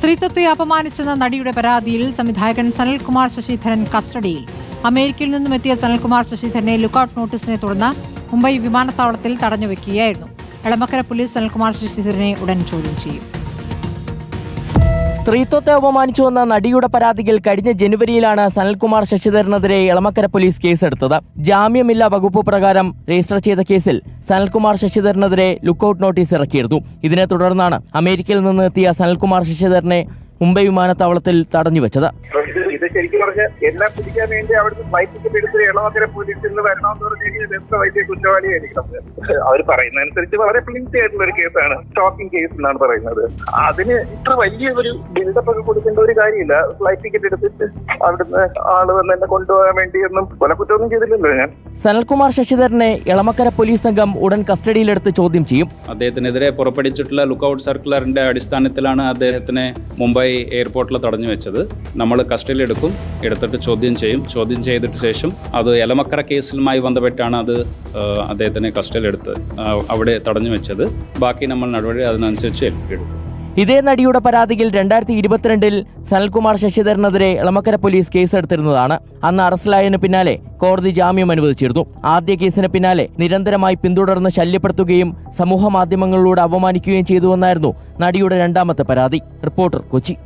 സ്ത്രീത്വത്തെ അപമാനിച്ചെന്ന നടിയുടെ പരാതിയിൽ സംവിധായകൻ സനൽകുമാർ ശശിധരൻ കസ്റ്റഡിയിൽ. അമേരിക്കയിൽ നിന്നും എത്തിയ സനൽകുമാർ ശശിധരനെ ലുക്കൌട്ട് നോട്ടീസിനെ തുടർന്ന് മുംബൈ വിമാനത്താവളത്തിൽ തടഞ്ഞുവെക്കുകയായിരുന്നു. എളമക്കര പോലീസ് സനൽകുമാർ ശശിധരനെ ഉടൻ ചോദ്യം ചെയ്യും. സ്ത്രീത്വത്തെ അപമാനിച്ചുവെന്ന നടിയുടെ പരാതിയിൽ കഴിഞ്ഞ ജനുവരിയിലാണ് സനൽകുമാർ ശശിധരനെതിരെ എളമക്കര പോലീസ് കേസെടുത്തത്. ജാമ്യമില്ലാ വകുപ്പ് പ്രകാരം രജിസ്റ്റർ ചെയ്ത കേസിൽ സനൽകുമാർ ശശിധരനെതിരെ ലുക്കൌട്ട് നോട്ടീസ് ഇറക്കിയിരുന്നു. ഇതിനെ തുടർന്നാണ് അമേരിക്കയിൽ നിന്ന് എത്തിയ സനൽകുമാർ ശശിധരനെ മുംബൈ വിമാനത്താവളത്തിൽ തടഞ്ഞുവെച്ചത്. ഇത് ശരിക്കും പറഞ്ഞാൽ എല്ലാം പിടിക്കാൻ വേണ്ടി അവിടുന്ന് ഫ്ലൈറ്റ് ടിക്കറ്റ് എടുത്ത് എളമക്കര പോലീസിൽ നിന്ന് വരണമെന്ന് പറഞ്ഞാൽ എത്ര വലിയ കുറ്റവാളിയായിരിക്കും. അവർ പറയുന്നതനുസരിച്ച് വളരെ പ്ലിൻസി ആയിട്ടുള്ള ഒരു കേസാണ്, സ്റ്റോക്കിംഗ് കേസ് എന്നാണ് പറയുന്നത്. അതിന് ഇത്ര വലിയ ഒരു ബിൽഡപ്പ് ഒക്കെ കൊടുക്കേണ്ട ഒരു കാര്യമില്ല. ഫ്ലൈറ്റ് ടിക്കറ്റ് എടുത്തിട്ട് അവിടുന്ന് ആള് വന്ന് എന്നെ കൊണ്ടുപോകാൻ വേണ്ടിയൊന്നും കൊലക്കുറ്റമൊന്നും ചെയ്തില്ലല്ലോ ഞാൻ. സനൽകുമാർ ശശിധരനെ എളമക്കര പോലീസ് സംഘം ഉടൻ കസ്റ്റഡിയിലെടുത്ത് ചോദ്യം ചെയ്യും. അദ്ദേഹത്തിനെതിരെ പുറപ്പെടുവിച്ചിട്ടുള്ള ലുക്കൌട്ട് സർക്കുലറിന്റെ അടിസ്ഥാനത്തിലാണ് അദ്ദേഹത്തിനെ മുംബൈ എയർപോർട്ടിൽ തടഞ്ഞു വെച്ചത്. നമ്മൾ കസ്റ്റഡിയിൽ എടുത്തിട്ട് ചോദ്യം ചെയ്തിട്ട് ശേഷം അത് എലമക്കര കേസിലുമായി ബന്ധപ്പെട്ടാണ് അത് അദ്ദേഹത്തിനെ കസ്റ്റഡിയിലെടുത്ത് അവിടെ തടഞ്ഞു വെച്ചത്. ബാക്കി നമ്മൾ നടപടി അതിനനുസരിച്ച് എടുക്കും. ഇതേ നടിയുടെ പരാതിയിൽ 2022 സനൽകുമാർ ശശിധരനെതിരെ എളമക്കര പോലീസ് കേസെടുത്തിരുന്നതാണ്. അന്ന് അറസ്റ്റിലായതിനു പിന്നാലെ കോടതി ജാമ്യം അനുവദിച്ചിരുന്നു. ആദ്യ കേസിന് പിന്നാലെ നിരന്തരമായി പിന്തുടർന്ന് ശല്യപ്പെടുത്തുകയും സമൂഹ മാധ്യമങ്ങളിലൂടെ അപമാനിക്കുകയും ചെയ്തുവെന്നായിരുന്നു നടിയുടെ രണ്ടാമത്തെ പരാതി. റിപ്പോർട്ടർ, കൊച്ചി.